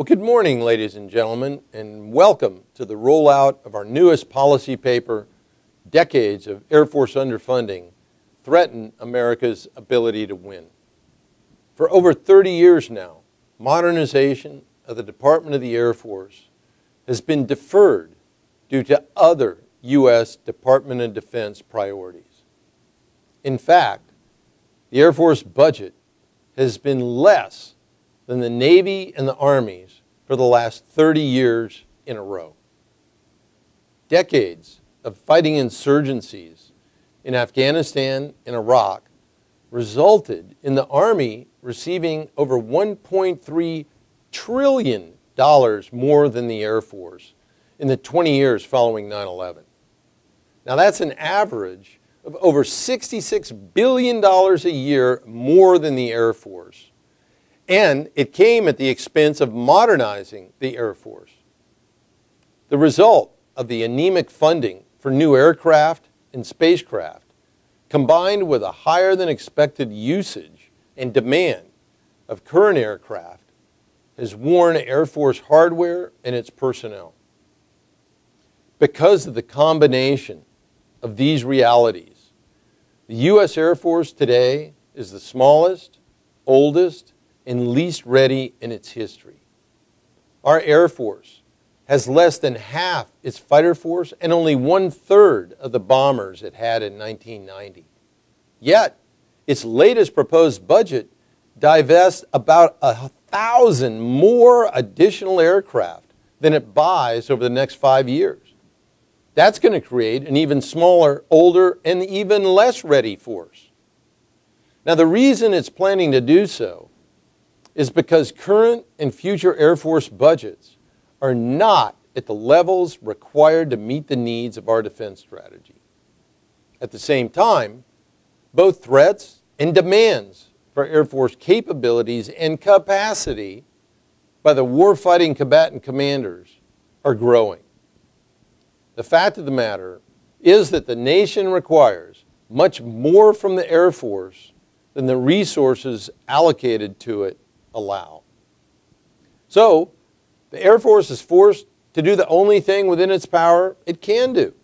Good morning, ladies and gentlemen, and welcome to the rollout of our newest policy paper, Decades of Air Force Underfunding Threaten America's Ability to Win. For over 30 years now, modernization of the Department of the Air Force has been deferred due to other U.S. Department of Defense priorities. In fact, the Air Force budget has been less than the Navy and the Army's for the last 30 years in a row. Decades of fighting insurgencies in Afghanistan and Iraq resulted in the Army receiving over $1.3 trillion more than the Air Force in the 20 years following 9/11. Now that's an average of over $66 billion a year more than the Air Force. And it came at the expense of modernizing the Air Force. The result of the anemic funding for new aircraft and spacecraft, combined with a higher than expected usage and demand of current aircraft, has worn Air Force hardware and its personnel. Because of the combination of these realities, the U.S. Air Force today is the smallest, oldest, and least ready in its history. Our Air Force has less than half its fighter force and only 1/3 of the bombers it had in 1990. Yet, its latest proposed budget divests about 1,000 more additional aircraft than it buys over the next 5 years. That's going to create an even smaller, older, and even less ready force. Now, the reason it's planning to do so is because current and future Air Force budgets are not at the levels required to meet the needs of our defense strategy. At the same time, both threats and demands for Air Force capabilities and capacity by the warfighting combatant commanders are growing. The fact of the matter is that the nation requires much more from the Air Force than the resources allocated to it allow. So, the Air Force is forced to do the only thing within its power it can do: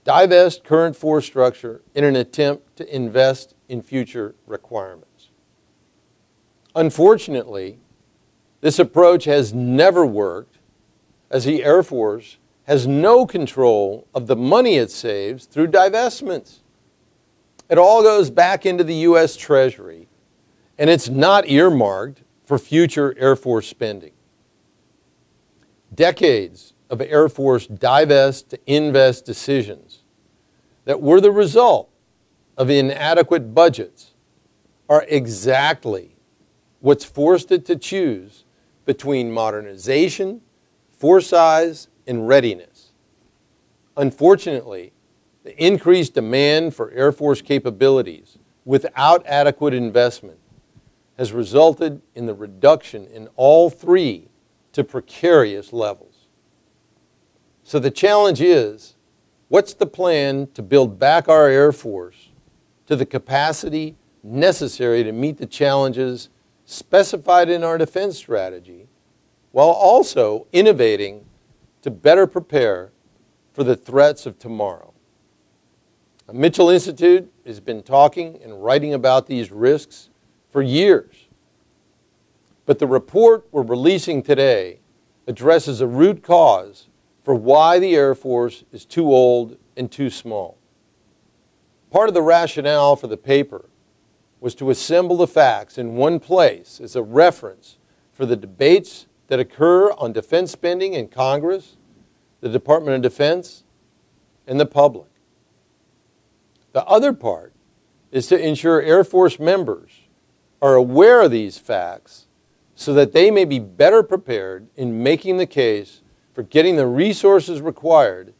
divest current force structure in an attempt to invest in future requirements. Unfortunately, this approach has never worked, as the Air Force has no control of the money it saves through divestments. It all goes back into the U.S. Treasury, and it's not earmarked for future Air Force spending. Decades of Air Force divest to invest decisions that were the result of inadequate budgets are exactly what's forced it to choose between modernization, force size, and readiness. Unfortunately, the increased demand for Air Force capabilities without adequate investment has resulted in the reduction in all three to precarious levels. So the challenge is, what's the plan to build back our Air Force to the capacity necessary to meet the challenges specified in our defense strategy, while also innovating to better prepare for the threats of tomorrow? The Mitchell Institute has been talking and writing about these risks for years. But the report we're releasing today addresses a root cause for why the Air Force is too old and too small. Part of the rationale for the paper was to assemble the facts in one place as a reference for the debates that occur on defense spending in Congress, the Department of Defense, and the public. The other part is to ensure Air Force members are aware of these facts so that they may be better prepared in making the case for getting the resources required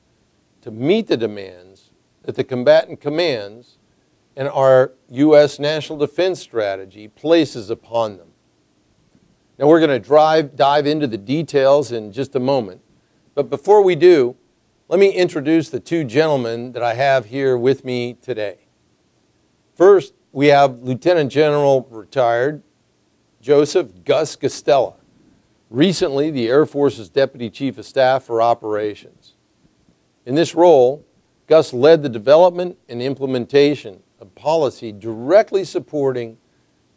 to meet the demands that the combatant commands and our U.S. national defense strategy places upon them. Now we're going to dive into the details in just a moment, but before we do, let me introduce the two gentlemen that I have here with me today. First, we have Lieutenant General retired Joseph Gus Gostella, recently the Air Force's Deputy Chief of Staff for Operations. In this role, Gus led the development and implementation of policy directly supporting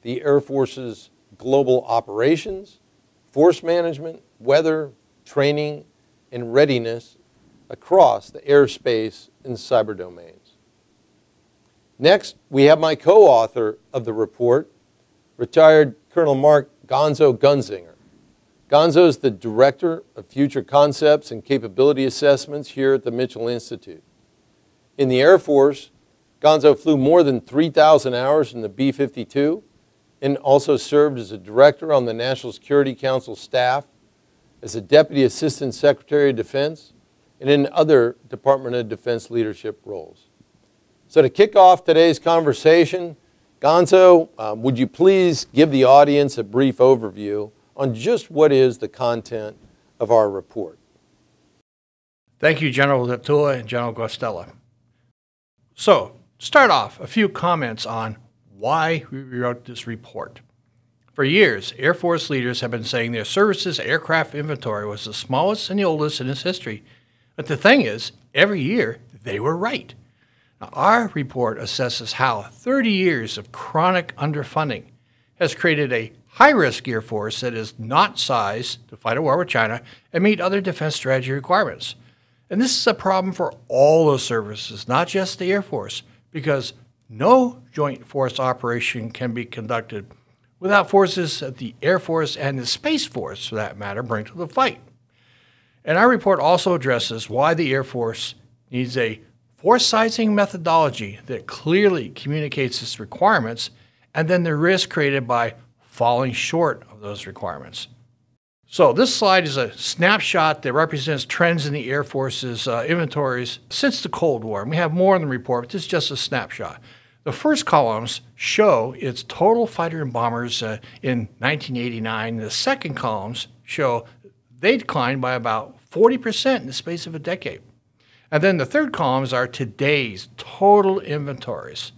the Air Force's global operations, force management, weather, training, and readiness across the airspace and cyber domains. Next, we have my co-author of the report, retired Colonel Mark Gonzo Gunzinger. Gonzo is the Director of Future Concepts and Capability Assessments here at the Mitchell Institute. In the Air Force, Gonzo flew more than 3,000 hours in the B-52 and also served as a director on the National Security Council staff, as a Deputy Assistant Secretary of Defense, and in other Department of Defense leadership roles. So to kick off today's conversation, Gonzo, would you please give the audience a brief overview on just what is the content of our report? Thank you, General Latula and General Guastella. So, to start off, a few comments on why we wrote this report. For years, Air Force leaders have been saying their service's aircraft inventory was the smallest and the oldest in its history. But the thing is, every year, they were right. Now, our report assesses how 30 years of chronic underfunding has created a high-risk Air Force that is not sized to fight a war with China and meet other defense strategy requirements. And this is a problem for all those services, not just the Air Force, because no joint force operation can be conducted without forces that the Air Force and the Space Force, for that matter, bring to the fight. And our report also addresses why the Air Force needs a force sizing methodology that clearly communicates its requirements and then the risk created by falling short of those requirements. So this slide is a snapshot that represents trends in the Air Force's inventories since the Cold War. And we have more in the report, but this is just a snapshot. The first columns show its total fighter and bombers in 1989. The second columns show they declined by about 40% in the space of a decade. And then the third columns are today's total inventories.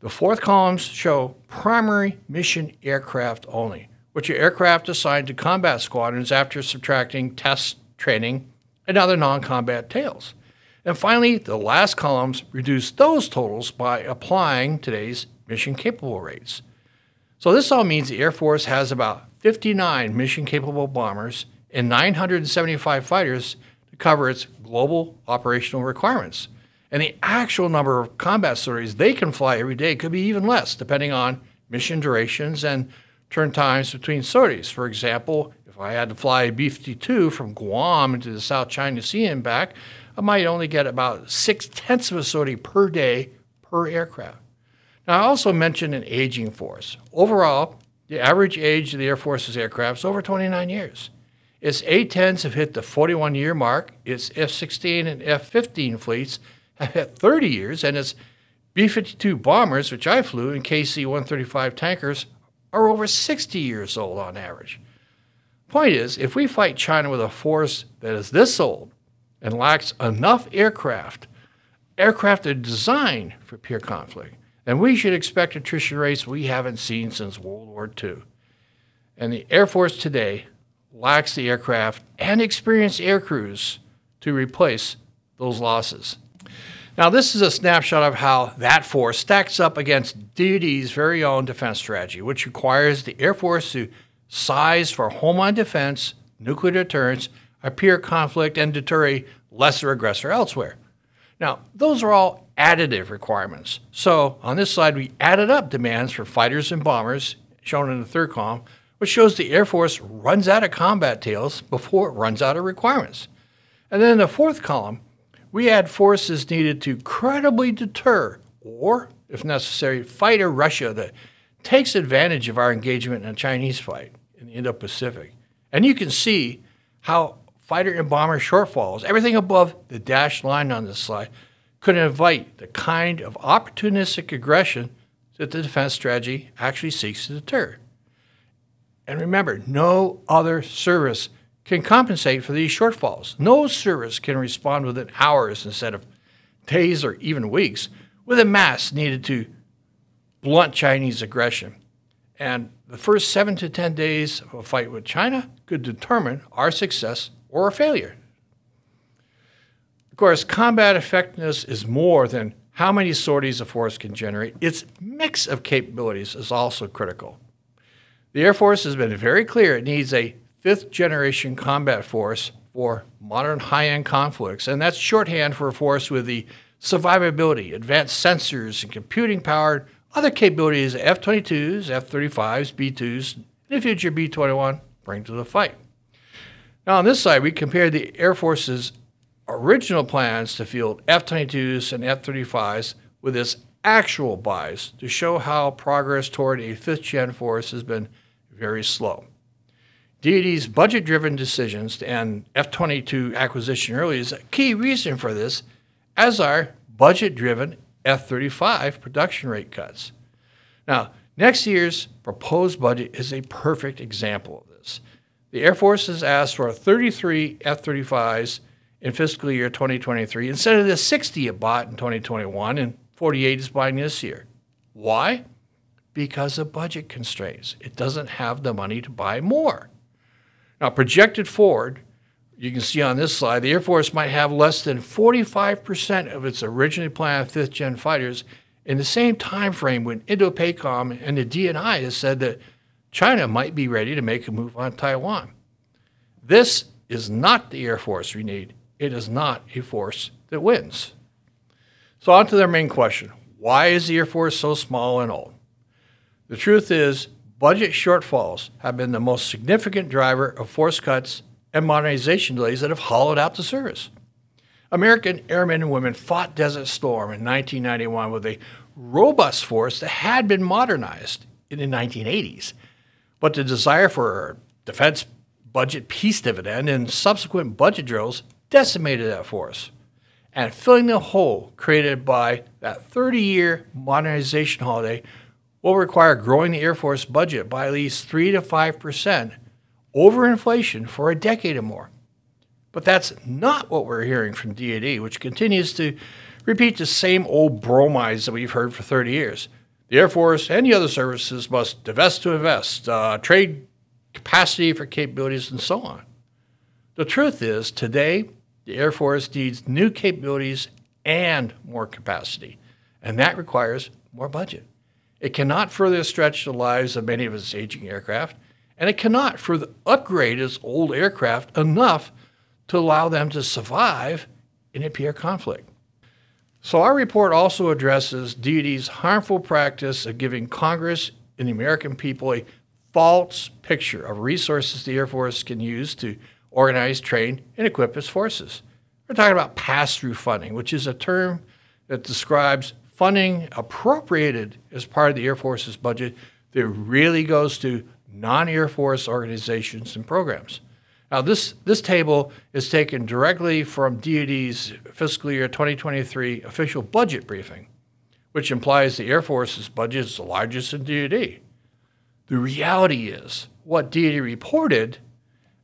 The fourth columns show primary mission aircraft only, which are aircraft assigned to combat squadrons after subtracting test, training, and other non-combat tails. And finally, the last columns reduce those totals by applying today's mission-capable rates. So this all means the Air Force has about 59 mission-capable bombers and 975 fighters to cover its global operational requirements. And the actual number of combat sorties they can fly every day could be even less, depending on mission durations and turn times between sorties. For example, if I had to fly a B-52 from Guam into the South China Sea and back, I might only get about 0.6 of a sortie per day per aircraft. Now, I also mentioned an aging force. Overall, the average age of the Air Force's aircraft is over 29 years. Its A-10s have hit the 41-year mark, its F-16 and F-15 fleets have hit 30 years, and its B-52 bombers, which I flew, and KC-135 tankers, are over 60 years old on average. Point is, if we fight China with a force that is this old and lacks enough aircraft that are designed for peer conflict, then we should expect attrition rates we haven't seen since World War II. And the Air Force today lacks the aircraft and experienced air crews to replace those losses. Now, this is a snapshot of how that force stacks up against DoD's very own defense strategy, which requires the Air Force to size for homeland defense, nuclear deterrence, a peer conflict, and deter a lesser aggressor elsewhere. Now, those are all additive requirements. So, on this slide, we added up demands for fighters and bombers, shown in the third column, which shows the Air Force runs out of combat tails before it runs out of requirements. And then in the fourth column, we add forces needed to credibly deter or, if necessary, fight a Russia that takes advantage of our engagement in a Chinese fight in the Indo-Pacific. And you can see how fighter and bomber shortfalls, everything above the dashed line on this slide, could invite the kind of opportunistic aggression that the defense strategy actually seeks to deter. And remember, no other service can compensate for these shortfalls. No service can respond within hours instead of days or even weeks with a mass needed to blunt Chinese aggression. And the first 7 to 10 days of a fight with China could determine our success or our failure. Of course, combat effectiveness is more than how many sorties a force can generate. Its mix of capabilities is also critical. The Air Force has been very clear it needs a 5th-generation combat force for modern high-end conflicts, and that's shorthand for a force with the survivability, advanced sensors, and computing-powered other capabilities F-22s, F-35s, B-2s, and the future B-21 bring to the fight. Now on this side, we compared the Air Force's original plans to field F-22s and F-35s with its actual buys to show how progress toward a 5th-gen force has been very slow. DoD's budget-driven decisions to end F-22 acquisition early is a key reason for this, as are budget-driven F-35 production rate cuts. Now, next year's proposed budget is a perfect example of this. The Air Force has asked for 33 F-35s in fiscal year 2023 instead of the 60 it bought in 2021 and 48 is buying this year. Why? Because of budget constraints. It doesn't have the money to buy more. Now, projected forward, you can see on this slide, the Air Force might have less than 45% of its originally planned 5th-gen fighters in the same time frame when Indo-PACOM and the DNI has said that China might be ready to make a move on Taiwan. This is not the Air Force we need. It is not a force that wins. So on to their main question. Why is the Air Force so small and old? The truth is, budget shortfalls have been the most significant driver of force cuts and modernization delays that have hollowed out the service. American airmen and women fought Desert Storm in 1991 with a robust force that had been modernized in the 1980s. But the desire for a defense budget peace dividend and subsequent budget drills decimated that force. And filling the hole created by that 30-year modernization holiday will require growing the Air Force budget by at least 3 to 5% over inflation for a decade or more. But that's not what we're hearing from DoD, which continues to repeat the same old bromides that we've heard for 30 years. The Air Force and the other services must divest to invest, trade capacity for capabilities, and so on. The truth is, today, the Air Force needs new capabilities and more capacity, and that requires more budget. It cannot further stretch the lives of many of its aging aircraft, and it cannot further upgrade its old aircraft enough to allow them to survive in a peer conflict. So our report also addresses DoD's harmful practice of giving Congress and the American people a false picture of resources the Air Force can use to organize, train, and equip its forces. We're talking about pass-through funding, which is a term that describes funding appropriated as part of the Air Force's budget that really goes to non-Air Force organizations and programs. Now, this table is taken directly from DoD's fiscal year 2023 official budget briefing, which implies the Air Force's budget is the largest in DoD. The reality is, what DoD reported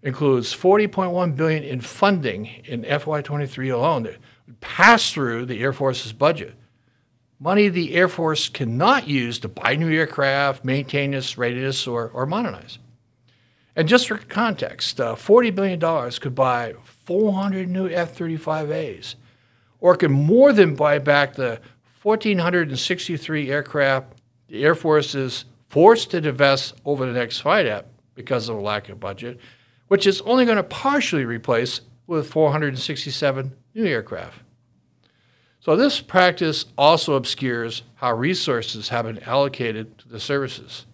includes $40.1 billion in funding in FY23 alone that passed through the Air Force's budget. Money the Air Force cannot use to buy new aircraft, maintain its readiness, or modernize. And just for context, $40 billion could buy 400 new F-35As, or could more than buy back the 1,463 aircraft the Air Force is forced to divest over the next fight at because of a lack of budget, which is only going to partially replace with 467 new aircraft. So this practice also obscures how resources have been allocated to the services.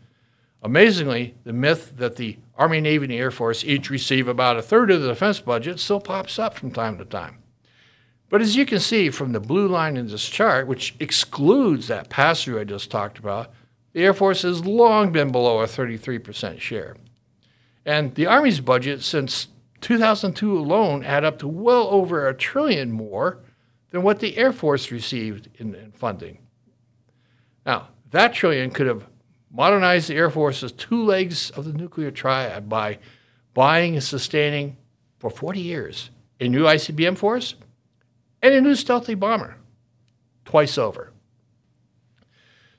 Amazingly, the myth that the Army, Navy, and the Air Force each receive about a third of the defense budget still pops up from time to time. But as you can see from the blue line in this chart, which excludes that pass-through I just talked about, the Air Force has long been below a 33% share. And the Army's budget since 2002 alone add up to well over $1 trillion more than what the Air Force received in funding. Now, that trillion could have modernized the Air Force's two legs of the nuclear triad by buying and sustaining for 40 years a new ICBM force and a new stealthy bomber, twice over.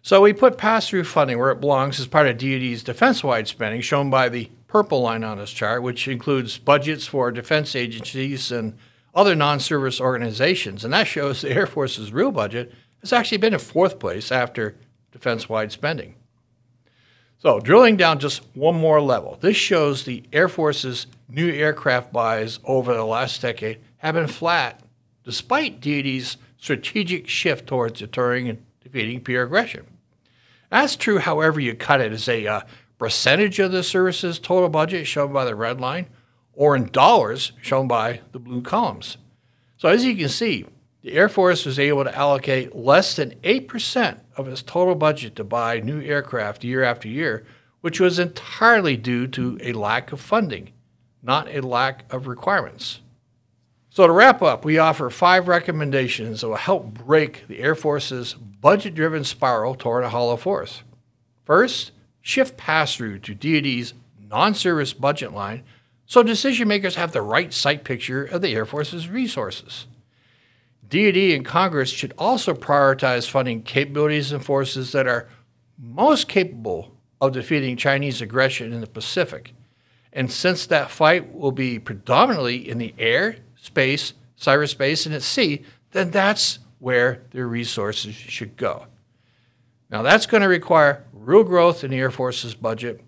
So we put pass-through funding where it belongs as part of DoD's defense-wide spending, shown by the purple line on this chart, which includes budgets for defense agencies and other non-service organizations. And that shows the Air Force's real budget has actually been in fourth place after defense-wide spending. So drilling down just one more level, this shows the Air Force's new aircraft buys over the last decade have been flat, despite DoD's strategic shift towards deterring and defeating peer aggression. That's true however you cut it, as a percentage of the service's total budget shown by the red line, or in dollars shown by the blue columns. So as you can see, the Air Force was able to allocate less than 8% of its total budget to buy new aircraft year after year, which was entirely due to a lack of funding, not a lack of requirements. So to wrap up, we offer 5 recommendations that will help break the Air Force's budget-driven spiral toward a hollow fourth. First, shift pass-through to DoD's non-service budget line so decision makers have the right sight picture of the Air Force's resources. DoD and Congress should also prioritize funding capabilities and forces that are most capable of defeating Chinese aggression in the Pacific. And since that fight will be predominantly in the air, space, cyberspace, and at sea, then that's where their resources should go. Now that's going to require real growth in the Air Force's budget,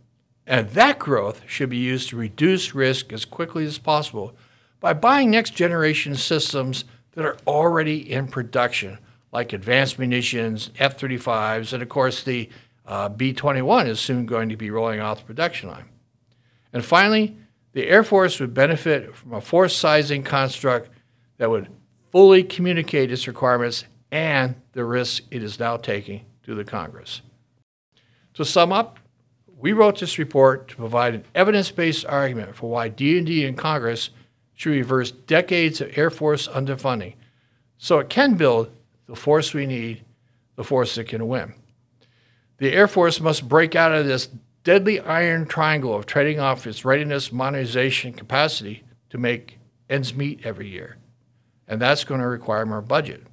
and that growth should be used to reduce risk as quickly as possible by buying next generation systems that are already in production, like advanced munitions, F-35s, and of course the B-21 is soon going to be rolling off the production line. And finally, the Air Force would benefit from a force sizing construct that would fully communicate its requirements and the risks it is now taking to the Congress. To sum up, we wrote this report to provide an evidence-based argument for why DoD and Congress should reverse decades of Air Force underfunding so it can build the force we need, the force that can win. The Air Force must break out of this deadly iron triangle of trading off its readiness, modernization, capacity to make ends meet every year. And that's going to require more budget.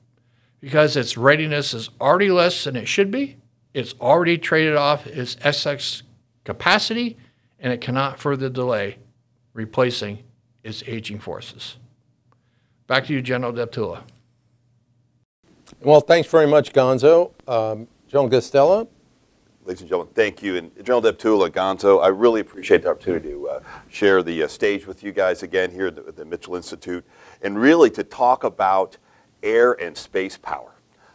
Because its readiness is already less than it should be, it's already traded off its excess capacity, and it cannot further delay replacing its aging forces. Back to you, General Deptula. Well, thanks very much, Gonzo. General Gostella. Ladies and gentlemen, thank you. And General Deptula, Gonzo, I really appreciate the opportunity to share the stage with you guys again here at the Mitchell Institute, and really to talk about air and space power,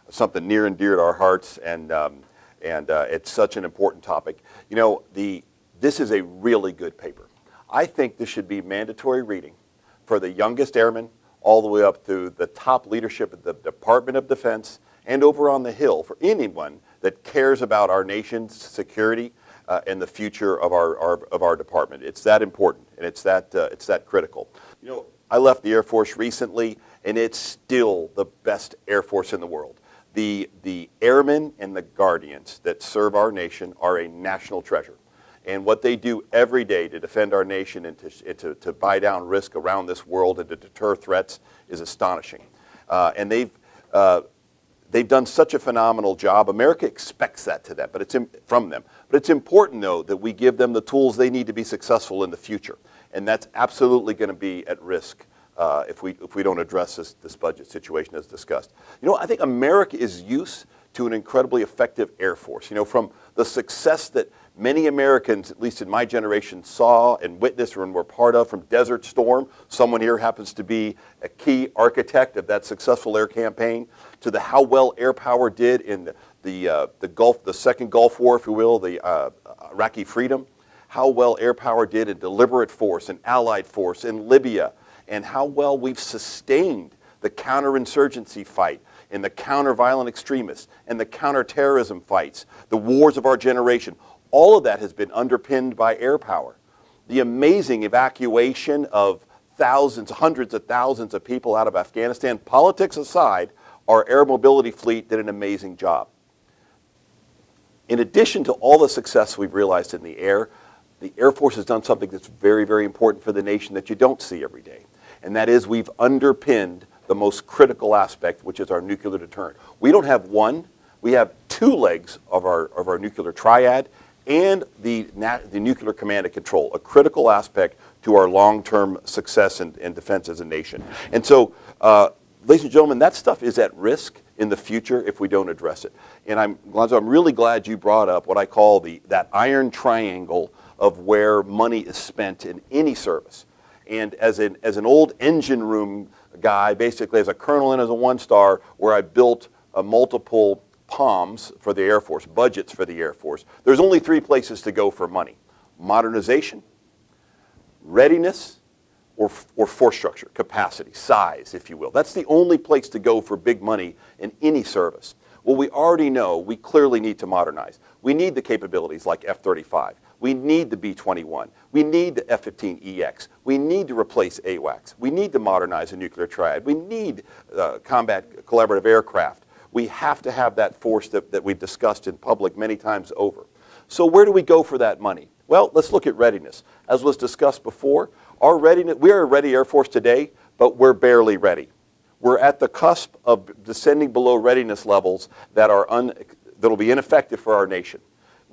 something near and dear to our hearts, and it's such an important topic. You know, this is a really good paper. I think this should be mandatory reading for the youngest airmen all the way up through the top leadership of the Department of Defense and over on the Hill, for anyone that cares about our nation's security and the future of our department. It's that important, and it's that critical. You know, I left the Air Force recently, and it's still the best Air Force in the world. The airmen and the guardians that serve our nation are a national treasure. And what they do every day to defend our nation and to buy down risk around this world and to deter threats is astonishing. And they've done such a phenomenal job. America expects that from them. But it's important, though, that we give them the tools they need to be successful in the future. And that's absolutely going to be at risk if we don't address this budget situation as discussed. You know, I think America is used to an incredibly effective Air Force. You know, from the success that many Americans, at least in my generation, saw and witnessed and were part of from Desert Storm. Someone here happens to be a key architect of that successful air campaign, to how well air power did in the second Gulf War, if you will, the Iraqi freedom, how well air power did in deliberate force and allied force in Libya, and how well we've sustained the counterinsurgency fight and the counter-violent extremists and the counterterrorism fights, the wars of our generation. All of that has been underpinned by air power. The amazing evacuation of thousands, hundreds of thousands of people out of Afghanistan, politics aside, our air mobility fleet did an amazing job. In addition to all the success we've realized in the Air Force has done something that's very, very important for the nation that you don't see every day. And that is we've underpinned the most critical aspect, which is our nuclear deterrent. We don't have one, we have two legs of our nuclear triad, and the nuclear command and control, a critical aspect to our long-term success and defense as a nation. And so, ladies and gentlemen, that stuff is at risk in the future if we don't address it. And Gonzo, I'm really glad you brought up what I call that iron triangle of where money is spent in any service. And as an old engine room guy, basically as a colonel and as a one-star, where I built multiple POMs for the Air Force, budgets for the Air Force, there's only three places to go for money: modernization, readiness, or force structure, capacity, size, if you will. That's the only place to go for big money in any service. Well, we already know we clearly need to modernize. We need the capabilities like F-35. We need the B-21. We need the F-15EX. We need to replace AWACS. We need to modernize the nuclear triad. We need combat collaborative aircraft. We have to have that force that we've discussed in public many times over. So where do we go for that money? Well, let's look at readiness. As was discussed before, our readiness, we are a ready Air Force today, but we're barely ready. We're at the cusp of descending below readiness levels that will be ineffective for our nation.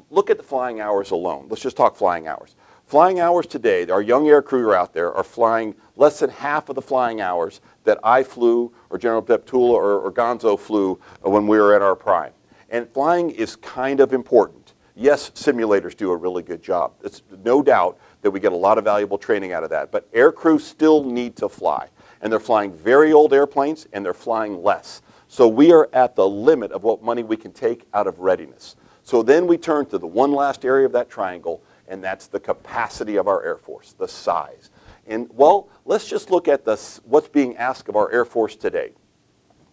Look at the flying hours alone. Let's just talk flying hours. Flying hours today, our young air crew out there are flying less than half of the flying hours that I flew, or General Deptula or Gonzo flew when we were at our prime. And flying is kind of important. Yes, simulators do a really good job. It's no doubt that we get a lot of valuable training out of that. But air crews still need to fly. And they're flying very old airplanes, and they're flying less. So we are at the limit of what money we can take out of readiness. So then we turn to the one last area of that triangle, and that's the capacity of our Air Force, the size. And, well, let's just look at what's being asked of our Air Force today.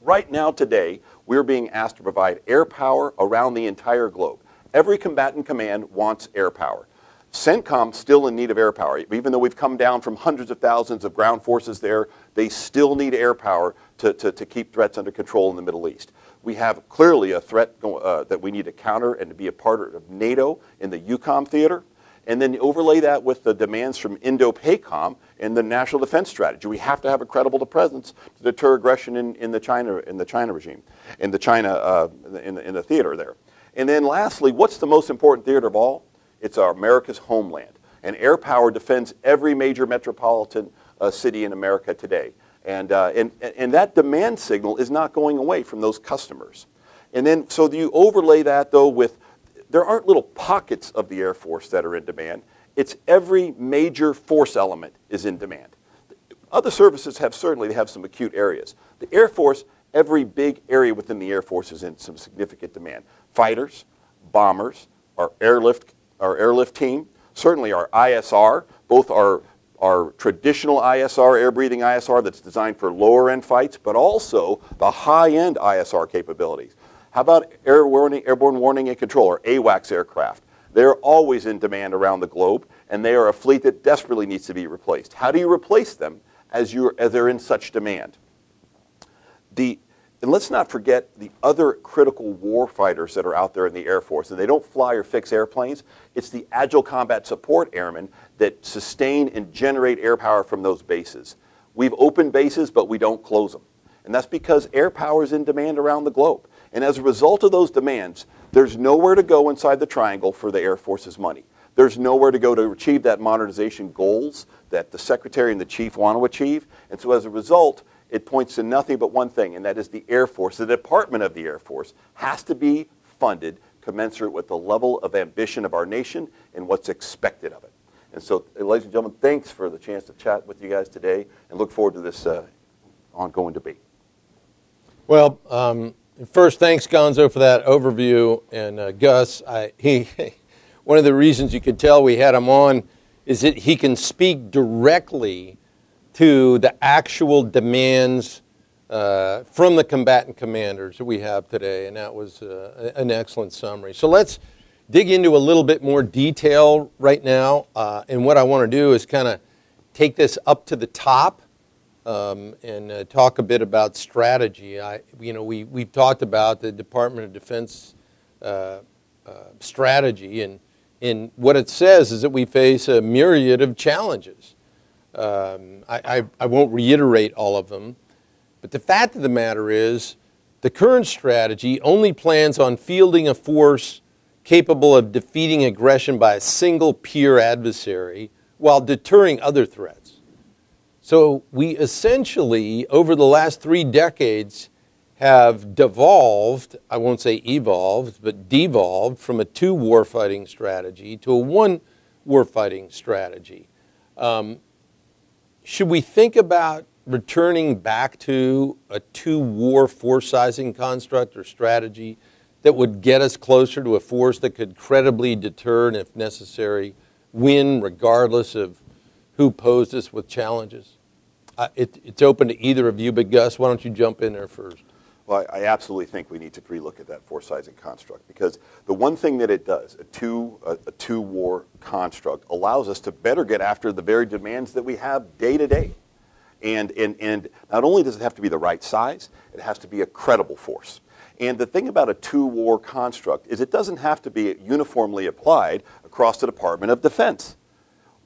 Right now, today, we're being asked to provide air power around the entire globe. Every combatant command wants air power. CENTCOM's still in need of air power. Even though we've come down from hundreds of thousands of ground forces there, they still need air power to keep threats under control in the Middle East. We have clearly a threat that we need to counter and to be a part of NATO in the EUCOM theater. And then overlay that with the demands from Indo-PACOM and the National Defense Strategy. We have to have a credible presence to deter aggression in the China regime, in the theater there. And then lastly, what's the most important theater of all? It's America's homeland. And air power defends every major metropolitan city in America today. And that demand signal is not going away from those customers. And then, so you overlay that, though, with, there aren't little pockets of the Air Force that are in demand. It's every major force element is in demand. Other services have they have some acute areas. The Air Force, every big area within the Air Force is in some significant demand. Fighters, bombers, our airlift team, certainly our ISR, both our traditional ISR, air-breathing ISR that's designed for lower-end fights, but also the high-end ISR capabilities. How about airborne warning and control, or AWACS aircraft? They're always in demand around the globe, and they are a fleet that desperately needs to be replaced. How do you replace them as they're in such demand? And let's not forget the other critical war fighters that are out there in the Air Force, and they don't fly or fix airplanes. It's the Agile Combat Support Airmen that sustain and generate air power from those bases. We've opened bases, but we don't close them. And that's because air power is in demand around the globe. And as a result of those demands, there's nowhere to go inside the triangle for the Air Force's money. There's nowhere to go to achieve that modernization goals that the Secretary and the Chief want to achieve. And so as a result, it points to nothing but one thing, and that is the Air Force. The Department of the Air Force has to be funded commensurate with the level of ambition of our nation and what's expected of it. And so, ladies and gentlemen, thanks for the chance to chat with you guys today, and look forward to this ongoing debate. Well, first, thanks, Gonzo, for that overview. And Gus, one of the reasons you could tell we had him on is that he can speak directly to the actual demands from the combatant commanders that we have today, and that was an excellent summary. So let's dig into a little bit more detail right now, and what I want to do is kind of take this up to the top and talk a bit about strategy. We've talked about the Department of Defense strategy, and what it says is that we face a myriad of challenges. I won't reiterate all of them, but the fact of the matter is The current strategy only plans on fielding a force capable of defeating aggression by a single peer adversary while deterring other threats. So we essentially, over the last 3 decades, have devolved, I won't say evolved, but devolved from a 2 warfighting strategy to a 1 warfighting strategy. Should we think about returning back to a 2 war force sizing construct or strategy that would get us closer to a force that could credibly deter and, if necessary, win regardless of who posed us with challenges? It's open to either of you, but Gus, why don't you jump in there first? Well, I absolutely think we need to relook at that force sizing construct, because the one thing that it does, a two war construct, allows us to better get after the very demands that we have day to day. And not only does it have to be the right size, it has to be a credible force. And the thing about a 2 war construct is it doesn't have to be uniformly applied across the Department of Defense.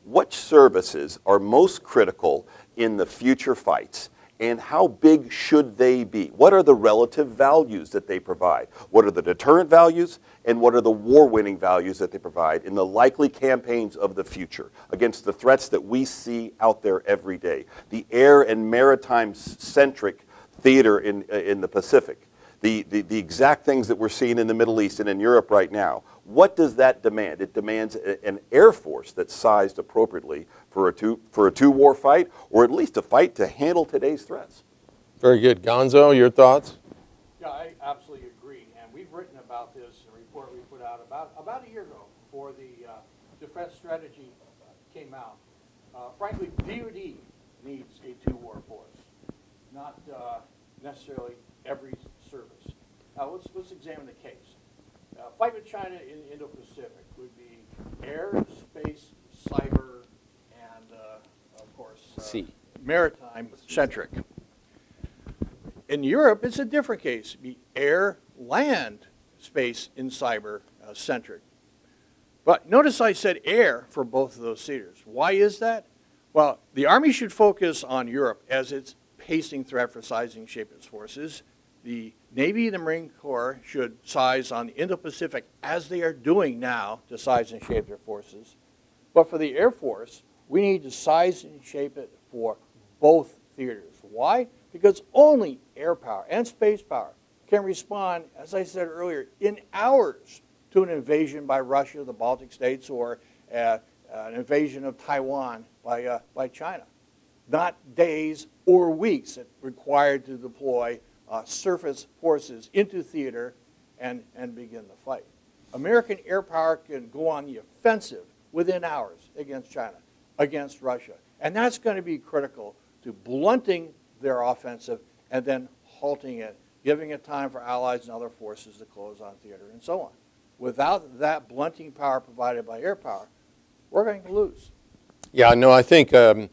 What services are most critical in the future fights, and how big should they be? What are the relative values that they provide? What are the deterrent values, and what are the war-winning values that they provide in the likely campaigns of the future against the threats that we see out there every day? The air and maritime-centric theater in the Pacific, the exact things that we're seeing in the Middle East and in Europe right now. What does that demand? It demands an air force that's sized appropriately for a two war fight, or at least a fight to handle today's threats. Very good. Gonzo, your thoughts? Yeah, I absolutely agree. And we've written about this in a report we put out about a year ago before the defense strategy came out. Frankly, DoD needs a 2 war force, not necessarily every service. Now, let's examine the case. Fight with China in the Indo-Pacific would be air, space, cyber, and of course, sea. Maritime-centric. In Europe, it's a different case. It'd be air, land, space, and cyber-centric. But notice I said air for both of those theaters. Why is that? Well, the Army should focus on Europe as its pacing threat for sizing shape its forces. The Navy and the Marine Corps should size on the Indo-Pacific, as they are doing now, to size and shape their forces. But for the Air Force, we need to size and shape it for both theaters. Why? Because only air power and space power can respond, as I said earlier, in hours to an invasion by Russia, the Baltic states, or an invasion of Taiwan by China. Not days or weeks it required to deploy surface forces into theater and begin the fight. American air power can go on the offensive within hours against China, against Russia. And that's going to be critical to blunting their offensive and then halting it, giving it time for allies and other forces to close on theater and so on. Without that blunting power provided by air power, we're going to lose. Yeah, no, I think the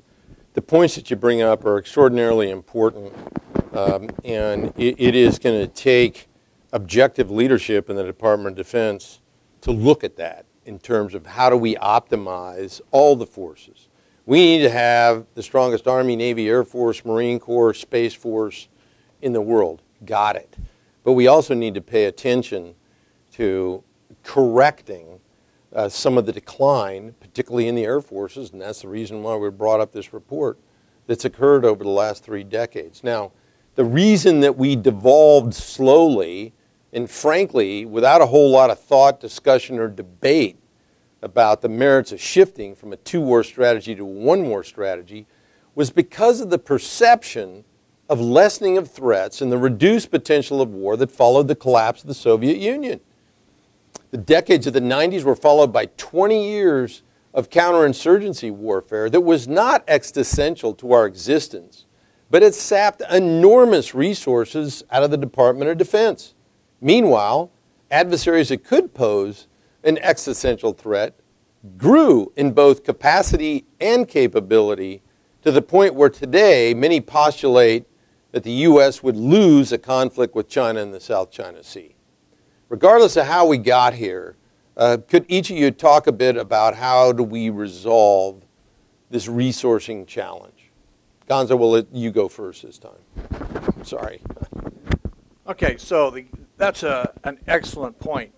points that you bring up are extraordinarily important. And it is going to take objective leadership in the Department of Defense to look at that in terms of how do we optimize all the forces. We need to have the strongest Army, Navy, Air Force, Marine Corps, Space Force in the world. Got it. But we also need to pay attention to correcting some of the decline, particularly in the Air Forces, and that's the reason why we brought up this report that's occurred over the last 3 decades. Now, the reason that we devolved slowly and frankly without a whole lot of thought, discussion, or debate about the merits of shifting from a 2 war strategy to a 1 war strategy was because of the perception of lessening of threats and the reduced potential of war that followed the collapse of the Soviet Union. The decades of the 90s were followed by 20 years of counterinsurgency warfare that was not existential to our existence, but it sapped enormous resources out of the Department of Defense. Meanwhile, adversaries that could pose an existential threat grew in both capacity and capability to the point where today many postulate that the U.S. would lose a conflict with China in the South China Sea. Regardless of how we got here, could each of you talk a bit about how do we resolve this resourcing challenge? Gonzo, we'll let you go first this time. Sorry. Okay, so that's an excellent point.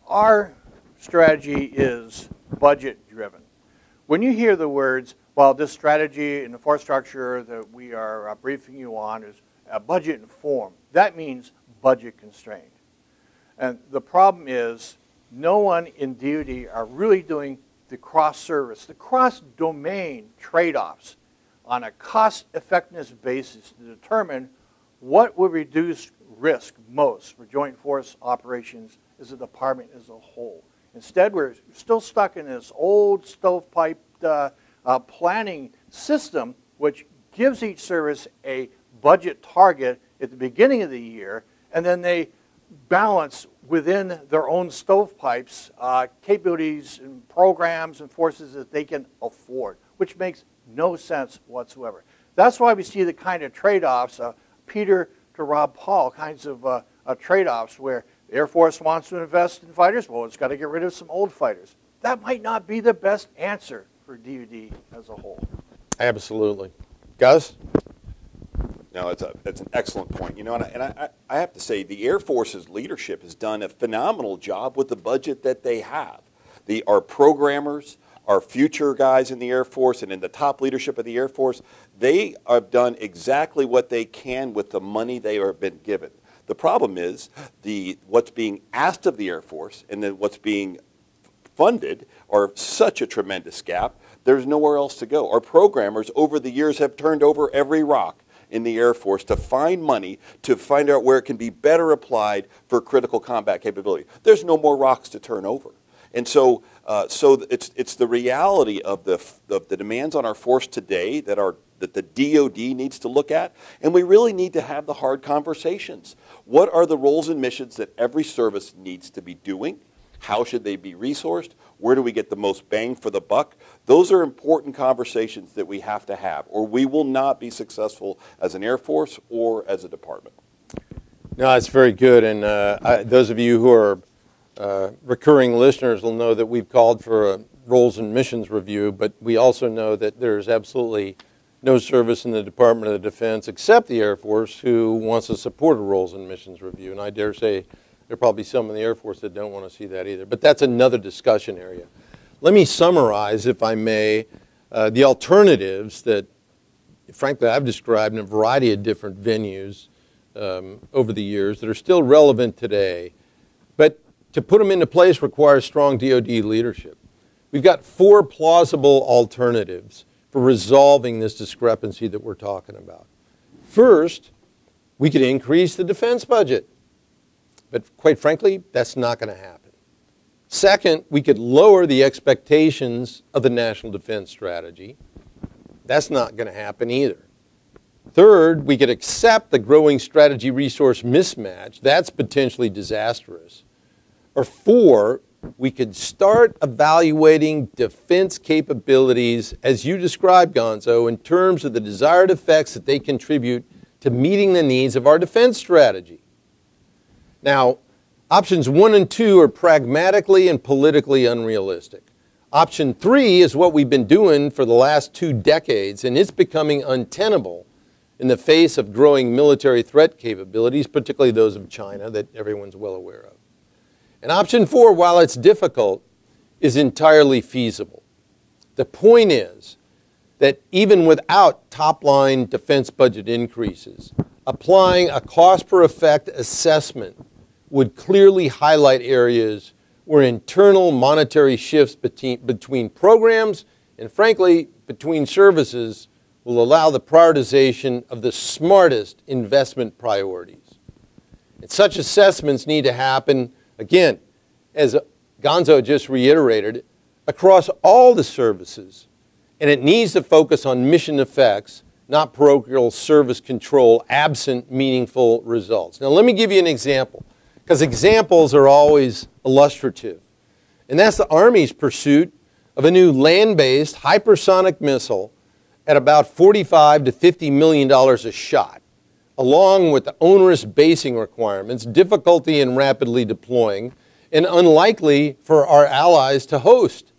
Our strategy is budget driven. When you hear the words, well, this strategy and the force structure that we are briefing you on is budget informed, that means budget constrained. And the problem is no one in DoD are really doing the cross-service, the cross-domain trade-offs on a cost-effectiveness basis to determine what would reduce risk most for joint force operations as a department as a whole. Instead, we're still stuck in this old stovepiped planning system, which gives each service a budget target at the beginning of the year, and then they balance within their own stovepipes capabilities and programs and forces that they can afford, which makes no sense whatsoever. That's why we see the kind of trade-offs, Peter to Rob Paul kinds of trade-offs, where the Air Force wants to invest in fighters. Well, it's got to get rid of some old fighters. That might not be the best answer for DoD as a whole. Absolutely. Gus? No, it's an excellent point. You know, and I have to say, the Air Force's leadership has done a phenomenal job with the budget that they have. Our programmers, our future guys in the Air Force and in the top leadership of the Air Force, they have done exactly what they can with the money they have been given. The problem is what's being asked of the Air Force and then what's being funded are such a tremendous gap. There's nowhere else to go. Our programmers over the years have turned over every rock in the Air Force to find money, to find out where it can be better applied for critical combat capability. There's no more rocks to turn over. And so it's the reality of the demands on our force today that the DoD needs to look at, and we really need to have the hard conversations. What are the roles and missions that every service needs to be doing? How should they be resourced? Where do we get the most bang for the buck? Those are important conversations that we have to have, or we will not be successful as an Air Force or as a department. No, it's very good, and those of you who are recurring listeners will know that we've called for a roles and missions review, but we also know that there's absolutely no service in the Department of Defense except the Air Force who wants to support a roles and missions review, and I dare say there are probably some in the Air Force that don't want to see that either, but that's another discussion area. Let me summarize, if I may, the alternatives that, frankly, I've described in a variety of different venues over the years that are still relevant today, but to put them into place requires strong DoD leadership. We've got 4 plausible alternatives for resolving this discrepancy that we're talking about. First, we could increase the defense budget, but quite frankly, that's not going to happen. Second, we could lower the expectations of the National Defense Strategy. That's not going to happen either. Third, we could accept the growing strategy resource mismatch. That's potentially disastrous. Or 4, we could start evaluating defense capabilities, as you described, Gonzo, in terms of the desired effects that they contribute to meeting the needs of our defense strategy. Now, options 1 and 2 are pragmatically and politically unrealistic. Option 3 is what we've been doing for the last 2 decades, and it's becoming untenable in the face of growing military threat capabilities, particularly those of China that everyone's well aware of. And option 4, while it's difficult, is entirely feasible. The point is that even without top-line defense budget increases, applying a cost-per-effect assessment would clearly highlight areas where internal monetary shifts between programs and, frankly, between services will allow the prioritization of the smartest investment priorities. And such assessments need to happen, again, as Gonzo just reiterated, across all the services. And it needs to focus on mission effects, not parochial service control, absent meaningful results. Now, let me give you an example, because examples are always illustrative. And that's the Army's pursuit of a new land-based hypersonic missile at about $45 to $50 million a shot, along with the onerous basing requirements, difficulty in rapidly deploying, and unlikely for our allies to host.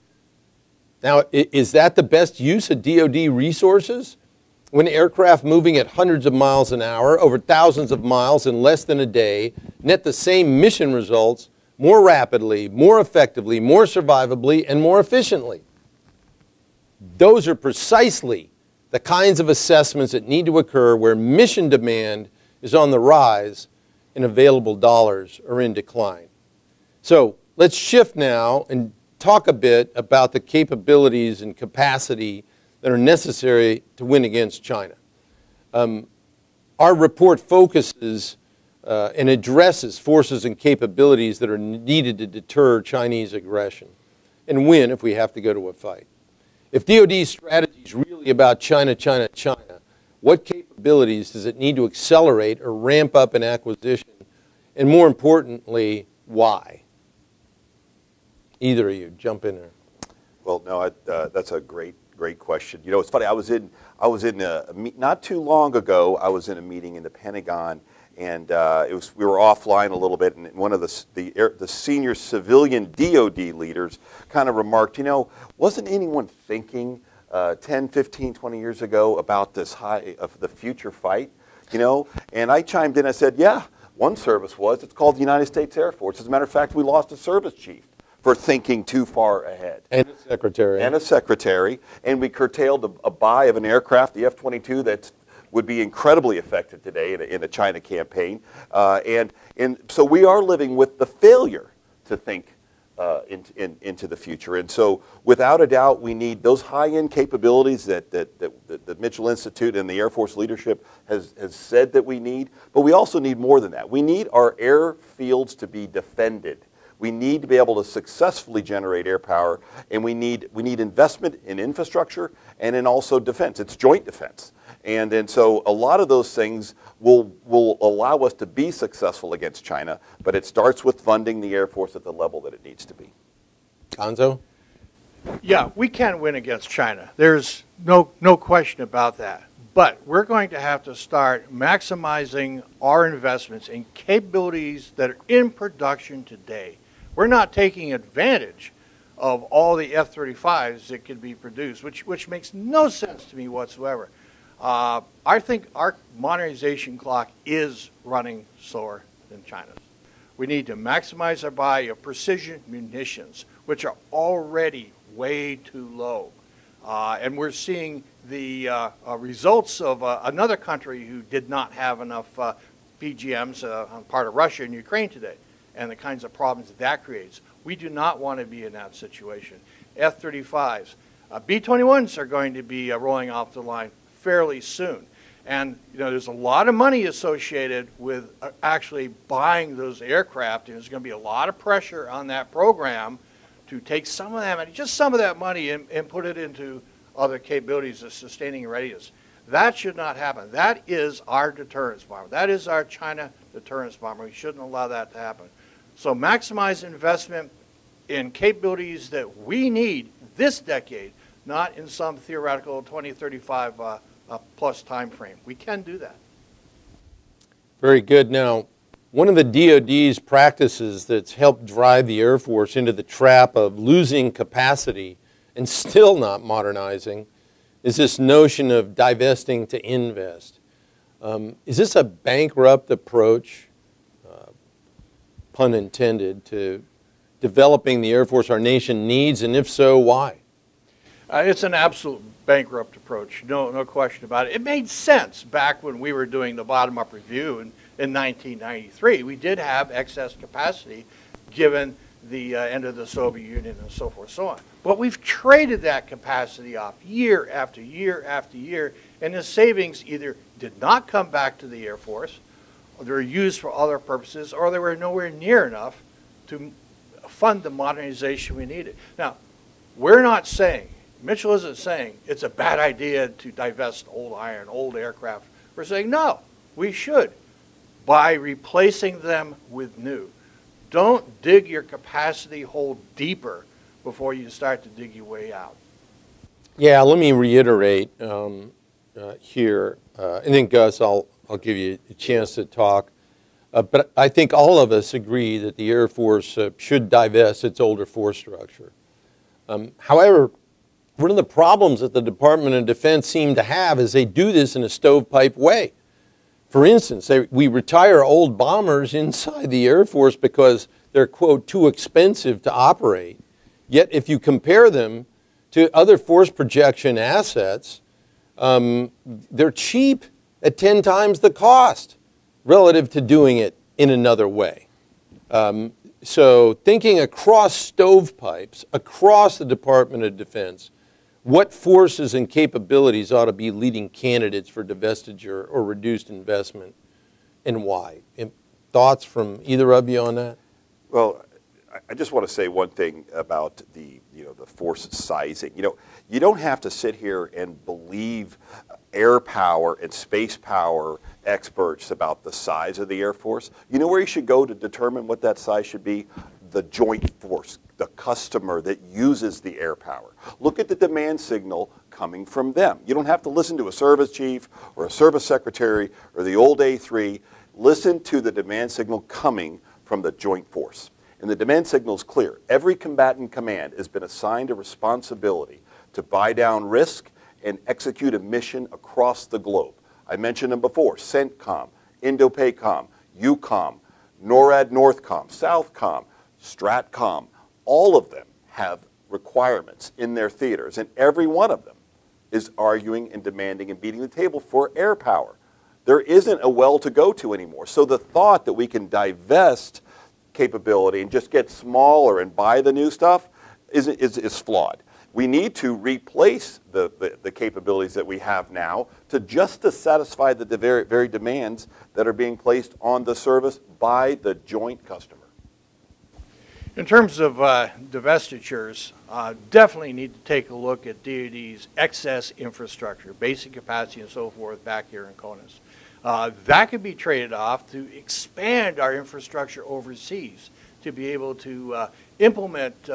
Now, is that the best use of DoD resources? when aircraft moving at hundreds of miles an hour over thousands of miles in less than a day net the same mission results more rapidly, more effectively, more survivably, and more efficiently. Those are precisely the kinds of assessments that need to occur where mission demand is on the rise and available dollars are in decline. So let's shift now and talk a bit about the capabilities and capacity that are necessary to win against China. Our report focuses and addresses forces and capabilities that are needed to deter Chinese aggression and win if we have to go to a fight. If DoD's strategy is really about China, China, China, what capabilities does it need to accelerate or ramp up in acquisition? And more importantly, why? Either of you, jump in there. Well, no, that's a great question. You know, it's funny. I was in not too long ago. I was in a meeting in the Pentagon, and we were offline a little bit, and one of the senior civilian DoD leaders kind of remarked, you know, wasn't anyone thinking 10, 15, 20 years ago about this of the future fight? You know, and I chimed in. I said, yeah, one service was. It's called the United States Air Force. As a matter of fact, we lost a service chief for thinking too far ahead. And a secretary. And a secretary. And we curtailed a buy of an aircraft, the F-22, that would be incredibly effective today in a China campaign. And so we are living with the failure to think into the future. And so without a doubt, we need those high-end capabilities that the Mitchell Institute and the Air Force leadership has said that we need. But we also need more than that. We need our airfields to be defended. We need to be able to successfully generate air power, and we need investment in infrastructure and in also defense. It's joint defense. And so a lot of those things will allow us to be successful against China, but it starts with funding the Air Force at the level that it needs to be. Gonzo? Yeah, we can win against China. There's no question about that. But we're going to have to start maximizing our investments in capabilities that are in production today. We're not taking advantage of all the F-35s that could be produced, which makes no sense to me whatsoever. I think our modernization clock is running slower than China's. We need to maximize our buy of precision munitions, which are already way too low. And we're seeing the results of another country who did not have enough PGMs on part of Russia and Ukraine today, and the kinds of problems that creates. We do not want to be in that situation. F-35s. B-21s are going to be rolling off the line fairly soon. And you know, there's a lot of money associated with actually buying those aircraft, and there's going to be a lot of pressure on that program to take some of that money, just some of that money, and put it into other capabilities of sustaining readiness. That should not happen. That is our deterrence bomber. That is our China deterrence bomber. We shouldn't allow that to happen. So maximize investment in capabilities that we need this decade, not in some theoretical 2035 plus time frame. We can do that. Very good. Now, one of the DoD's practices that's helped drive the Air Force into the trap of losing capacity and still not modernizing is this notion of divesting to invest. Is this a bankrupt approach, pun intended, to developing the Air Force our nation needs, and if so, why? It's an absolute bankrupt approach, no question about it. It made sense back when we were doing the bottom-up review in 1993. We did have excess capacity given the end of the Soviet Union and so forth, so on. But we've traded that capacity off year after year after year, and the savings either did not come back to the Air Force, or they were used for other purposes, or they were nowhere near enough to fund the modernization we needed. Now, we're not saying, Mitchell isn't saying it's a bad idea to divest old iron, old aircraft. We're saying, no, we should, by replacing them with new. Don't dig your capacity hole deeper before you start to dig your way out. Yeah, let me reiterate here, and then Gus, I'll give you a chance to talk. But I think all of us agree that the Air Force should divest its older force structure. However, one of the problems that the Department of Defense seem to have is they do this in a stovepipe way. For instance, we retire old bombers inside the Air Force because they're, quote, too expensive to operate. Yet if you compare them to other force projection assets, they're cheap at 10 times the cost relative to doing it in another way. So thinking across stovepipes, across the Department of Defense, what forces and capabilities ought to be leading candidates for divestiture or reduced investment, and why? Thoughts from either of you on that? Well, I just want to say one thing about the force sizing. You don't have to sit here and believe air power and space power experts about the size of the Air Force. You know where you should go to determine what that size should be? The joint force, the customer that uses the air power. Look at the demand signal coming from them. You don't have to listen to a service chief or a service secretary or the old A3. Listen to the demand signal coming from the joint force. And the demand signal is clear. Every combatant command has been assigned a responsibility to buy down risk and execute a mission across the globe. I mentioned them before: CENTCOM, INDOPACOM, EUCOM, NORAD NORTHCOM, SOUTHCOM, STRATCOM. All of them have requirements in their theaters, and every one of them is arguing and demanding and beating the table for air power. There isn't a well to go to anymore. So the thought that we can divest capability and just get smaller and buy the new stuff is flawed. We need to replace the capabilities that we have now to satisfy the very demands that are being placed on the service by the joint customer. In terms of divestitures, definitely need to take a look at DoD's excess infrastructure, basic capacity and so forth back here in CONUS. That could be traded off to expand our infrastructure overseas to be able to implement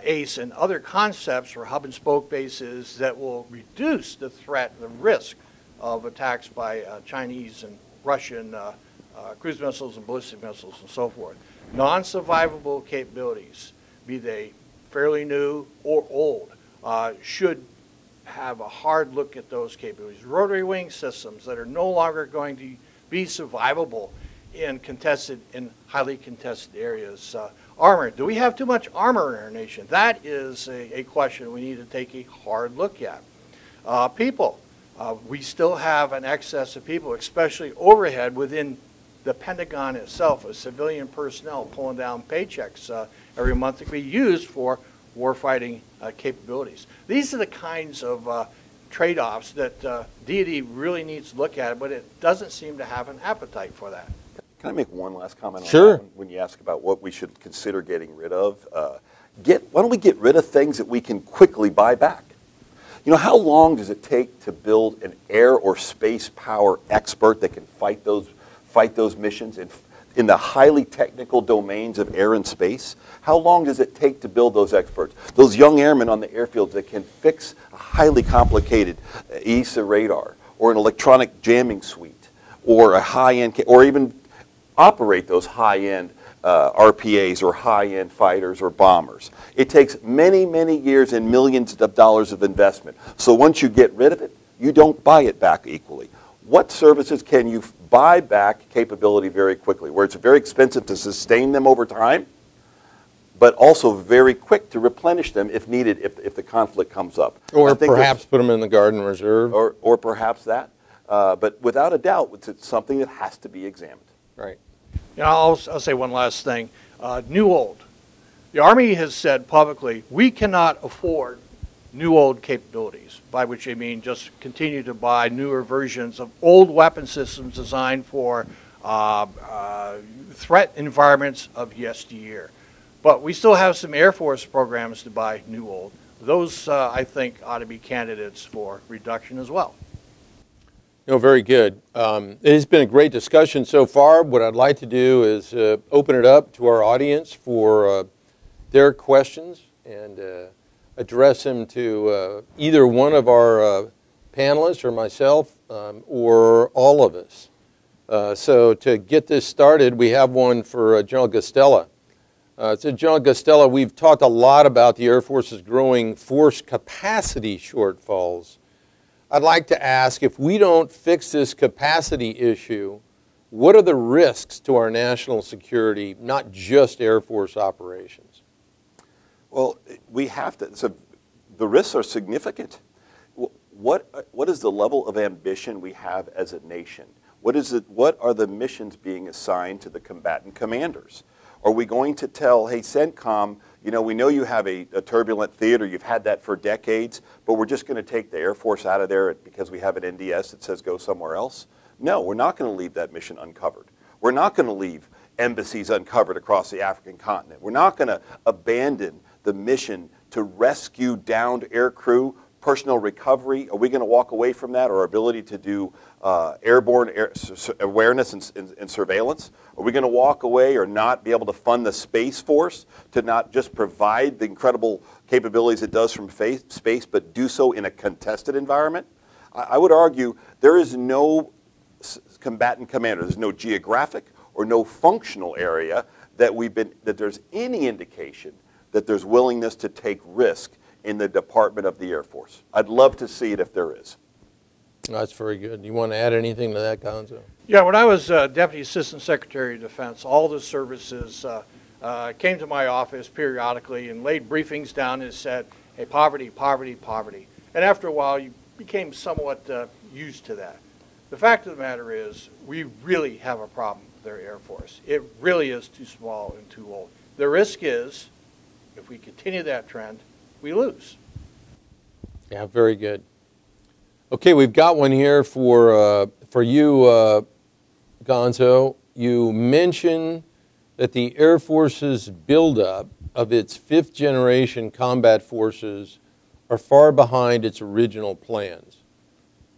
ACE and other concepts for hub and spoke bases that will reduce the threat, the risk of attacks by Chinese and Russian cruise missiles and ballistic missiles and so forth. Non-survivable capabilities, be they fairly new or old, should have a hard look at those capabilities. Rotary wing systems that are no longer going to be survivable in highly contested areas. Armor, do we have too much armor in our nation? That is a question we need to take a hard look at. People, we still have an excess of people, especially overhead within the Pentagon itself, as civilian personnel pulling down paychecks every month that we use for warfighting capabilities. These are the kinds of trade-offs that DoD really needs to look at, but it doesn't seem to have an appetite for that. Can I make one last comment on Sure. that when you ask about what we should consider getting rid of? Why don't we get rid of things that we can quickly buy back? How long does it take to build an air or space power expert that can fight those missions in the highly technical domains of air and space? How long does it take to build those experts? Those young airmen on the airfields that can fix a highly complicated ESA radar or an electronic jamming suite or a high-end, or even operate those high-end RPAs or high-end fighters or bombers. It takes many, many years and millions of dollars of investment. So once you get rid of it, you don't buy it back equally. What services can you buy back capability very quickly, where it's very expensive to sustain them over time, but also very quick to replenish them if needed, if the conflict comes up? Or perhaps put them in the Guard Reserve. Or perhaps that. But without a doubt, it's something that has to be examined. Right. I'll say one last thing. New old. The Army has said publicly, we cannot afford new old capabilities, by which they mean just continue to buy newer versions of old weapon systems designed for threat environments of yesteryear. But we still have some Air Force programs to buy new old. Those, I think, ought to be candidates for reduction as well. Very good. It has been a great discussion so far. What I'd like to do is open it up to our audience for their questions and address them to either one of our panelists or myself or all of us. So to get this started, we have one for General Gostella. So General Guastella, we've talked a lot about the Air Force's growing force capacity shortfalls. I'd like to ask, if we don't fix this capacity issue, what are the risks to our national security, not just Air Force operations? Well, we have to, so the risks are significant. What is the level of ambition we have as a nation? What are the missions being assigned to the combatant commanders? Are we going to tell, hey, CENTCOM, you know, we know you have a turbulent theater, you've had that for decades, but we're just going to take the Air Force out of there because we have an NDS that says go somewhere else? No, we're not going to leave that mission uncovered. We're not going to leave embassies uncovered across the African continent. We're not going to abandon the mission to rescue downed aircrew, personnel recovery. Are we going to walk away from that, or our ability to do airborne awareness and surveillance? Are we going to walk away or not be able to fund the Space Force to not just provide the incredible capabilities it does from space, but do so in a contested environment? I would argue there is no combatant commander, there's no geographic or no functional area that there's any indication that there's willingness to take risk in the Department of the Air Force. I'd love to see it if there is. That's very good. You want to add anything to that, Gonzo? Yeah, when I was Deputy Assistant Secretary of Defense, all the services came to my office periodically and laid briefings down and said, hey, poverty, poverty, poverty. And after a while, you became somewhat used to that. The fact of the matter is, we really have a problem with our Air Force. It really is too small and too old. The risk is, if we continue that trend, we lose. Yeah, very good. Okay, we've got one here for you, Gonzo. You mentioned that the Air Force's buildup of its fifth-generation combat forces are far behind its original plans.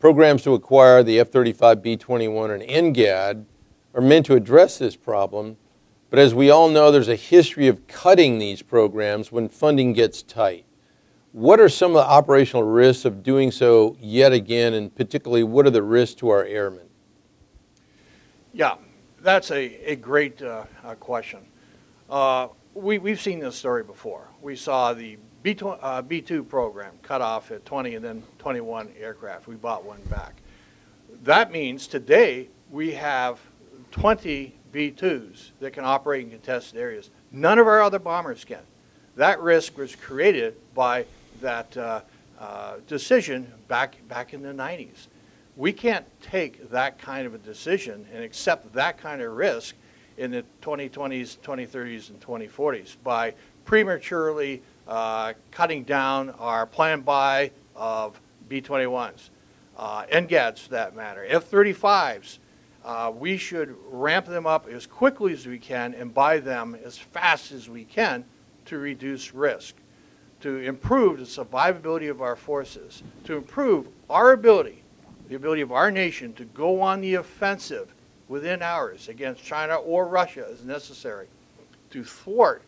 Programs to acquire the F-35, B-21, and NGAD are meant to address this problem, but as we all know, there's a history of cutting these programs when funding gets tight. What are some of the operational risks of doing so yet again, and particularly what are the risks to our airmen? Yeah, that's a great question. We've seen this story before. We saw the B-2 program cut off at 20 and then 21 aircraft. We bought one back. That means today we have 20 B-2s that can operate in contested areas. None of our other bombers can. That risk was created by that decision back in the 90s. We can't take that kind of a decision and accept that kind of risk in the 2020s, 2030s, and 2040s by prematurely cutting down our planned buy of B-21s, NGADs for that matter, F-35s. We should ramp them up as quickly as we can and buy them as fast as we can to reduce risk, to improve the survivability of our forces, to improve our ability, the ability of our nation to go on the offensive within hours against China or Russia as necessary, to thwart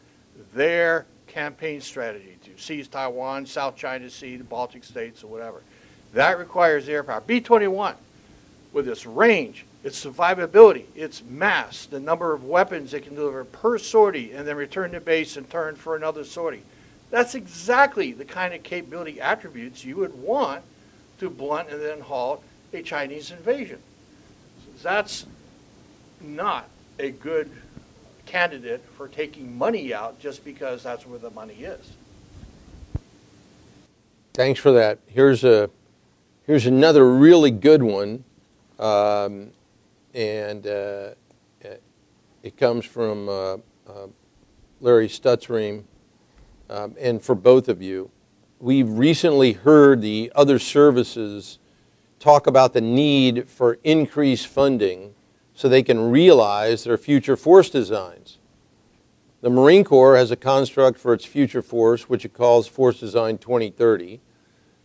their campaign strategy to seize Taiwan, South China Sea, the Baltic states, or whatever. That requires air power. B-21, with its range, its survivability, its mass, the number of weapons it can deliver per sortie and then return to base and turn for another sortie. That's exactly the kind of capability attributes you would want to blunt and then halt a Chinese invasion. That's not a good candidate for taking money out just because that's where the money is. Thanks for that. Here's another really good one, and it comes from Larry Stutzream, and for both of you. We've recently heard the other services talk about the need for increased funding so they can realize their future force designs. The Marine Corps has a construct for its future force, which it calls Force Design 2030,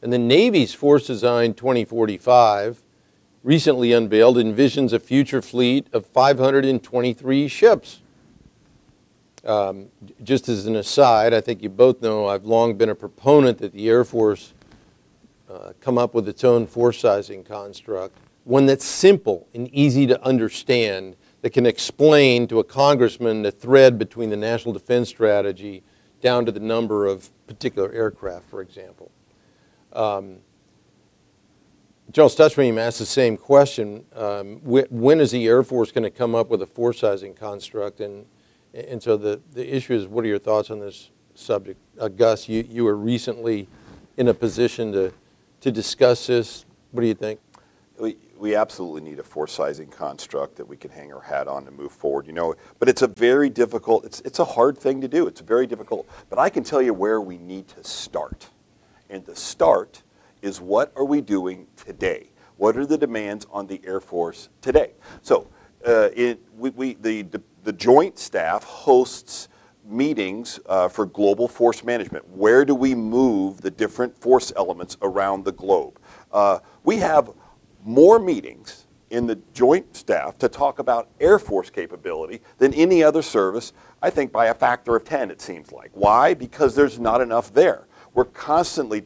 and the Navy's Force Design 2045, recently unveiled, envisions a future fleet of 523 ships. Just as an aside, I think you both know I've long been a proponent that the Air Force come up with its own force sizing construct, one that's simple and easy to understand that can explain to a congressman the thread between the national defense strategy down to the number of particular aircraft, for example. General Stutzman asked the same question. When is the Air Force going to come up with a force sizing construct? And so the issue is, what are your thoughts on this subject? Gus, you were recently in a position to discuss this. What do you think? We absolutely need a force sizing construct that we can hang our hat on and move forward, you know. But it's a very difficult, it's a hard thing to do. It's very difficult. But I can tell you where we need to start. And the start is, what are we doing today? What are the demands on the Air Force today? So the Joint Staff hosts meetings for global force management. Where do we move the different force elements around the globe? We have more meetings in the Joint Staff to talk about Air Force capability than any other service, I think by a factor of 10, it seems like. Why? Because there's not enough there. We're constantly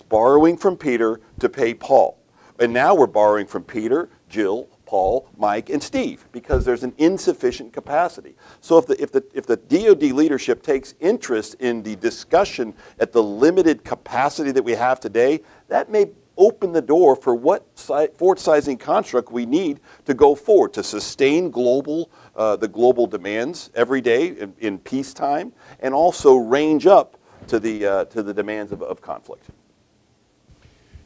borrowing from Peter to pay Paul. And now we're borrowing from Peter, Jill, Paul, Mike, and Steve, because there's an insufficient capacity. So if the DoD leadership takes interest in the discussion at the limited capacity that we have today, that may open the door for what force sizing construct we need to go forward to sustain the global demands every day in peacetime, and also range up to the demands of conflict.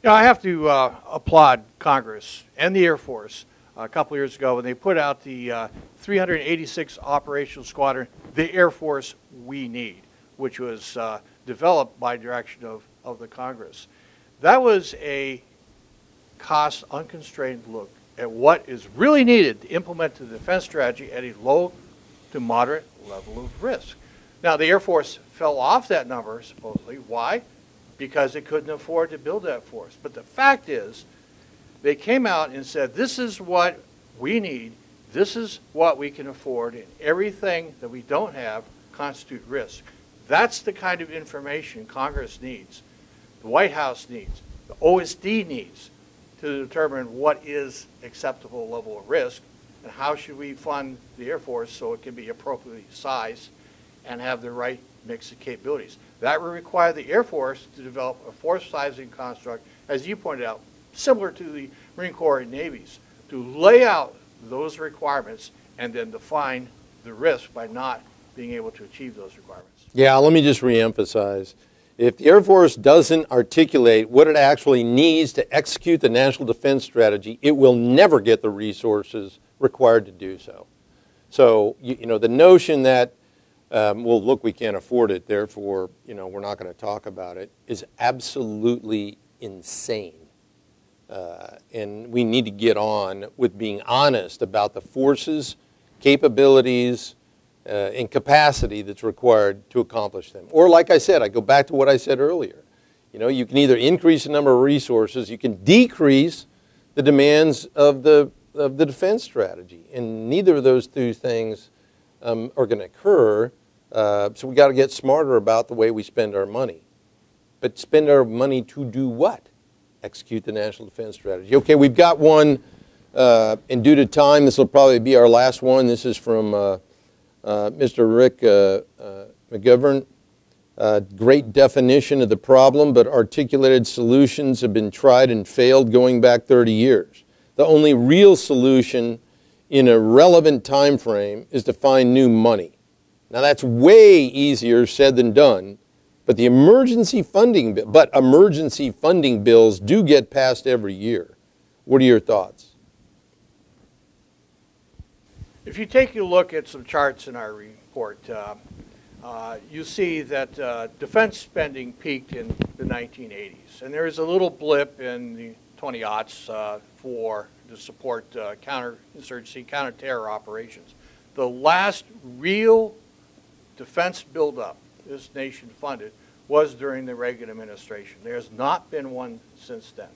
Yeah, I have to applaud Congress and the Air Force a couple years ago when they put out the 386 Operational Squadron, the Air Force we need, which was developed by direction of the Congress. That was a cost unconstrained look at what is really needed to implement the defense strategy at a low to moderate level of risk. Now, the Air Force fell off that number, supposedly. Why? Because it couldn't afford to build that force. But the fact is, they came out and said, this is what we need, this is what we can afford, and everything that we don't have constitute risk. That's the kind of information Congress needs, the White House needs, the OSD needs to determine what is acceptable level of risk and how should we fund the Air Force so it can be appropriately sized and have the right mix of capabilities. That will require the Air Force to develop a force sizing construct, as you pointed out, similar to the Marine Corps and Navy's, to lay out those requirements and then define the risk by not being able to achieve those requirements. Yeah, let me just reemphasize. If the Air Force doesn't articulate what it actually needs to execute the national defense strategy, it will never get the resources required to do so. So, you know, the notion that, well, look, we can't afford it, therefore, you know, we're not going to talk about it, is absolutely insane. And we need to get on with being honest about the forces, capabilities, and capacity that's required to accomplish them. Or like I said, I go back to what I said earlier. You know, you can either increase the number of resources, you can decrease the demands of the defense strategy. And neither of those two things are going to occur. So we got to get smarter about the way we spend our money. But spend our money to do what? Execute the national defense strategy. Okay, we've got one, and due to time, this will probably be our last one. This is from Mr. Rick McGovern. Great definition of the problem, but articulated solutions have been tried and failed going back 30 years. The only real solution in a relevant time frame is to find new money. Now that's way easier said than done, but emergency funding bills do get passed every year. What are your thoughts? If you take a look at some charts in our report, you see that defense spending peaked in the 1980s, and there is a little blip in the 20-aughts to support counterinsurgency, counter-terror operations. The last real defense buildup this nation funded was during the Reagan administration. There's not been one since then.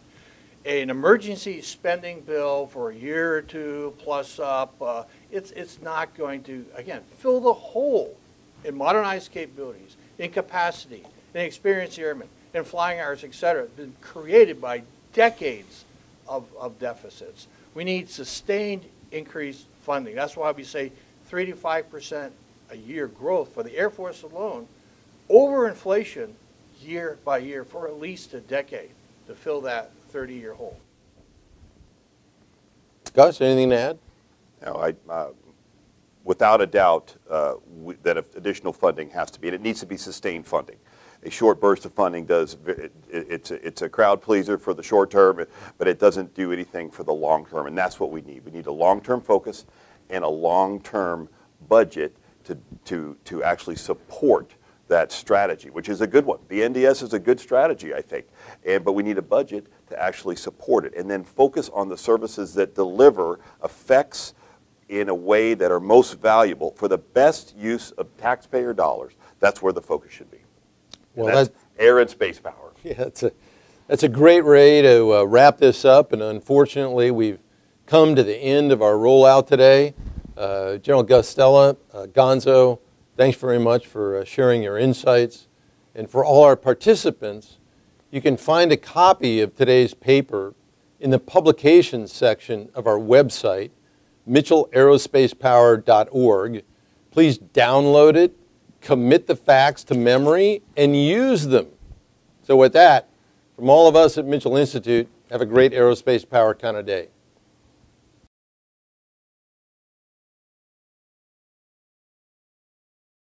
An emergency spending bill for a year or two plus up, it's not going to, again, fill the hole in modernized capabilities, in capacity, in experienced airmen, in flying hours, et cetera. It's been created by decades of deficits. We need sustained increased funding. That's why we say 3 to 5% a year growth for the Air Force alone, over inflation year by year for at least a decade to fill that 30-year hole. Gus, anything to add? No, without a doubt, that additional funding has to be, and it needs to be sustained funding. A short burst of funding it's a crowd pleaser for the short term, but it doesn't do anything for the long term, and that's what we need. We need a long-term focus and a long-term budget to actually support that strategy, which is a good one. The NDS is a good strategy, I think, but we need a budget to actually support it, and then focus on the services that deliver effects in a way that are most valuable for the best use of taxpayer dollars. That's where the focus should be. Well, that's air and space power. Yeah, that's a great way to wrap this up, and unfortunately we've come to the end of our rollout today. General Guastella, Gonzo, thanks very much for sharing your insights. And for all our participants, you can find a copy of today's paper in the publications section of our website, mitchellaerospacepower.org. Please download it, commit the facts to memory, and use them. So with that, from all of us at Mitchell Institute, have a great aerospace power kind of day.